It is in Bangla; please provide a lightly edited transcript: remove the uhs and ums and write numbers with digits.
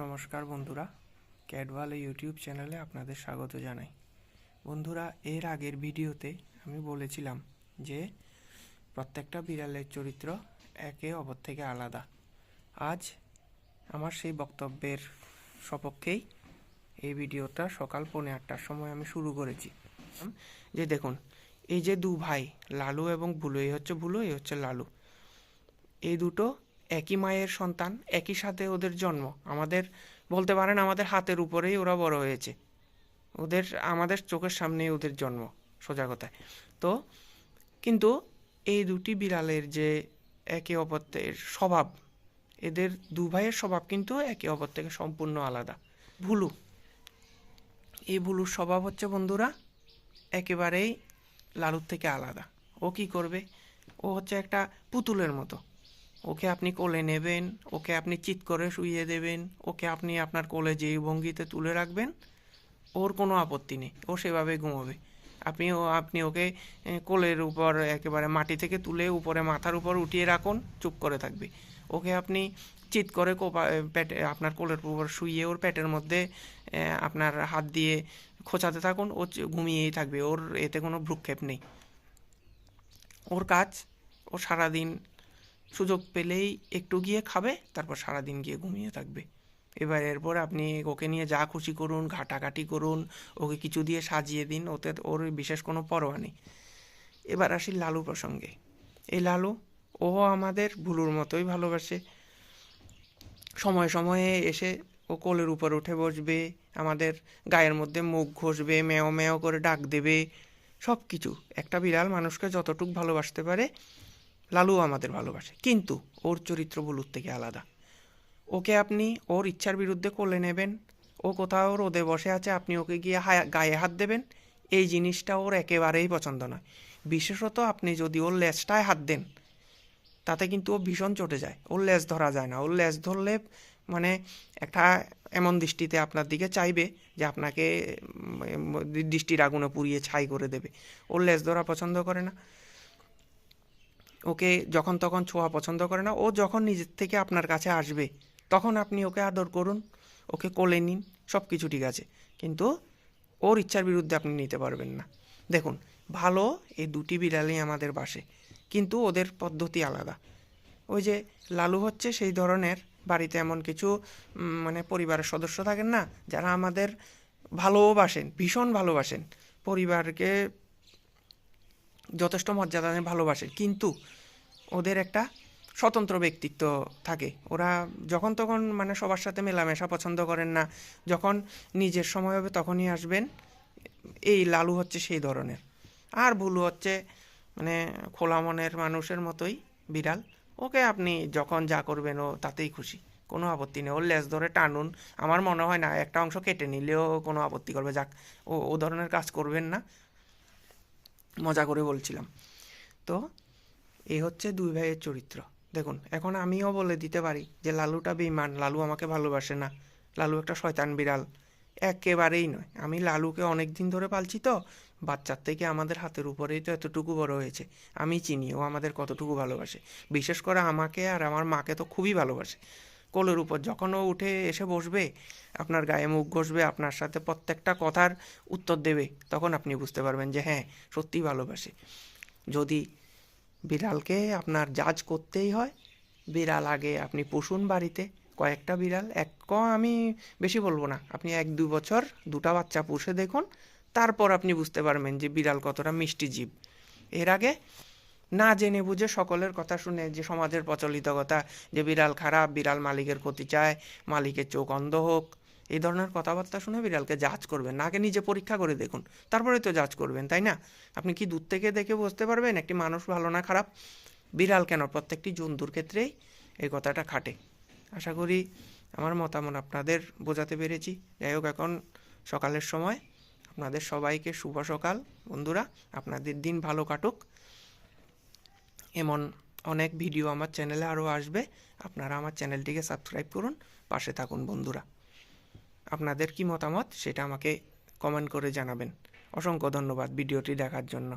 নমস্কার বন্ধুরা, ক্যাটভালে ইউটিউব চ্যানেলে আপনাদের স্বাগত জানাই। বন্ধুরা, এর আগের ভিডিওতে আমি বলেছিলাম যে প্রত্যেকটা বিড়ালের চরিত্র একে অপর থেকে আলাদা। আজ আমার সেই বক্তব্যের সপক্ষেই এই ভিডিওটা সকাল 8:45টার সময় আমি শুরু করেছি। যে দেখুন, এই যে দু ভাই লালু এবং ভুলু, এই হচ্ছে ভুলু, এই হচ্ছে লালু, এই দুটো একই মায়ের সন্তান, একই সাথে ওদের জন্ম। আমাদের বলতে পারেন আমাদের হাতের উপরেই ওরা বড় হয়েছে, আমাদের চোখের সামনেই ওদের জন্ম, সোজা কথায়। তো কিন্তু এই দুটি বিড়ালের যে একে অপরের স্বভাব, এদের দু ভাইয়ের স্বভাব কিন্তু একে অপর থেকে সম্পূর্ণ আলাদা। এই ভুলুর স্বভাব হচ্ছে বন্ধুরা একেবারেই লালুর থেকে আলাদা। ও কি করবে, ও হচ্ছে একটা পুতুলের মতো। ওকে আপনি কোলে নেবেন, ওকে আপনি চিৎ করে শুইয়ে দেবেন, ওকে আপনি আপনার কোলে যেই ভঙ্গিতে তুলে রাখবেন, ওর কোনো আপত্তি নেই, ও সেভাবে ঘুমোবে। আপনি ওকে কোলের উপর একেবারে মাটি থেকে তুলে উপরে মাথার উপর উঠিয়ে রাখুন, চুপ করে থাকবে। ওকে আপনি চিৎ করে পেটে আপনার কোলের উপর শুইয়ে ওর পেটের মধ্যে আপনার হাত দিয়ে খোঁচাতে থাকুন, ও ঘুমিয়েই থাকবে। ওর এতে কোনো ভ্রুক্ষেপ নেই। ওর কাজ, ও সারাদিন সুযোগ পেলেই একটু গিয়ে খাবে, তারপর সারাদিন গিয়ে ঘুমিয়ে থাকবে। এরপর আপনি ওকে নিয়ে যা খুশি করুন, ঘাটাঘাটি করুন, ওকে কিছু দিয়ে সাজিয়ে দিন, ওর বিশেষ কোনো পরোয়া নেই। এবার আসি লালু প্রসঙ্গে। এই লালু, ও আমাদের ভুলুর মতোই ভালোবাসে। সময়ে সময়ে এসে ও কোলের উপর উঠে বসবে, আমাদের গায়ের মধ্যে মুখ ঘষবে, মেও মেও করে ডাক দেবে, সব কিছু। একটা বিড়াল মানুষকে যতটুকু ভালোবাসতে পারে, লালু আমাদের ভালোবাসে। কিন্তু ওর চরিত্র ভুলুর থেকে আলাদা। ওকে আপনি ওর ইচ্ছার বিরুদ্ধে কোলে নেবেন, ও কোথাও রোদে বসে আছে, আপনি ওকে গিয়ে গায়ে হাত দেবেন, এই জিনিসটা ওর একেবারেই পছন্দ নয়। বিশেষত আপনি যদি ওর লেজটায় হাত দেন, তাতে কিন্তু ও ভীষণ চটে যায়। ওর লেজ ধরা যায় না। ওর লেজ ধরলে মানে একটা এমন দৃষ্টিতে আপনার দিকে চাইবে যে আপনাকে দৃষ্টির আগুনে পুড়িয়ে ছাই করে দেবে। ওর লেজ ধরা পছন্দ করে না। ওকে যখন তখন ছোঁয়া পছন্দ করে না। ও যখন নিজের থেকে আপনার কাছে আসবে, তখন আপনি ওকে আদর করুন, ওকে কোলে নিন, সব কিছু ঠিক আছে। কিন্তু ওর ইচ্ছার বিরুদ্ধে আপনি নিতে পারবেন না। দেখুন, ভালো এই দুটি বিড়ালই আমাদের বাসে, কিন্তু ওদের পদ্ধতি আলাদা। ওই যে লালু হচ্ছে সেই ধরনের, বাড়িতে এমন কিছু মানে পরিবারের সদস্য থাকেন না, যারা আমাদের ভালোবাসেন, ভীষণ ভালোবাসেন, পরিবারকে যথেষ্ট মর্যাদা ভালোবাসে, কিন্তু ওদের একটা স্বতন্ত্র ব্যক্তিত্ব থাকে। ওরা যখন তখন মানে সবার সাথে মেলামেশা পছন্দ করেন না, যখন নিজের সময় হবে তখনই আসবেন। এই লালু হচ্ছে সেই ধরনের। আর ভুলু হচ্ছে মানে খোলা মনের মানুষের মতোই বিড়াল। ওকে আপনি যখন যা করবেন ও তাতেই খুশি, কোনো আপত্তি নেই। ওর লেজ ধরে টানুন, আমার মনে হয় না একটা অংশ কেটে নিলেও কোনো আপত্তি করবে। যাক, ও ধরনের কাজ করবেন না, মজা করে বলছিলাম। তো এই হচ্ছে দুই ভাইয়ের চরিত্র। দেখুন, এখন আমিও বলে দিতে পারি যে লালুটা বেঈমান, লালু আমাকে ভালোবাসে না, লালু একটা শয়তান বিড়াল। একেবারেই নয়। আমি লালুকে অনেক দিন ধরে পালছি, তো বাচ্চার থেকে আমাদের হাতের উপরেই তো এতটুকু বড় হয়েছে। আমি চিনি ও আমাদের কতটুকু ভালোবাসে। বিশেষ করে আমাকে আর আমার মাকে তো খুবই ভালোবাসে। কোলের উপর যখন ও উঠে এসে বসবে, আপনার গায়ে মুখ ঘষবে, আপনার সাথে প্রত্যেকটা কথার উত্তর দেবে, তখন আপনি বুঝতে পারবেন যে হ্যাঁ, সত্যিই ভালোবাসে। যদি বিড়ালকে আপনার জাজ করতেই হয়, বিড়াল আগে আপনি পুষুন বাড়িতে, কয়েকটা বিড়াল, আমি বেশি বলবো না, আপনি 1-2 বছর দুটা বাচ্চা পুষে দেখুন, তারপর আপনি বুঝতে পারবেন যে বিড়াল কতটা মিষ্টি জীব। এর আগে না জেনে বুঝে সকলের কথা শুনে, যে সমাজের প্রচলিত কথা যে বিড়াল খারাপ, বিড়াল মালিকের ক্ষতি চায়, মালিকের চোখ অন্ধ হোক, এই ধরনের কথাবার্তা শুনে বিড়ালকে জাজ করবেন না। আগে নিজে পরীক্ষা করে দেখুন, তারপরে তো জাজ করবেন, তাই না? আপনি কি দূর থেকে দেখে বুঝতে পারবেন একটি মানুষ ভালো না খারাপ? বিড়াল কেন, প্রত্যেকটি জন্তুর ক্ষেত্রেই এই কথাটা খাটে। আশা করি আমার মতামত আপনাদের বোঝাতে পেরেছি। যাই হোক, এখন সকালের সময়, আপনাদের সবাইকে শুভ সকাল বন্ধুরা। আপনাদের দিন ভালো কাটুক। এমন অনেক ভিডিও আমার চ্যানেলে আরও আসবে। আপনারা আমার চ্যানেলটিকে সাবস্ক্রাইব করুন, পাশে থাকুন বন্ধুরা। আপনাদের কি মতামত সেটা আমাকে কমেন্ট করে জানাবেন। অসংখ্য ধন্যবাদ ভিডিওটি দেখার জন্য।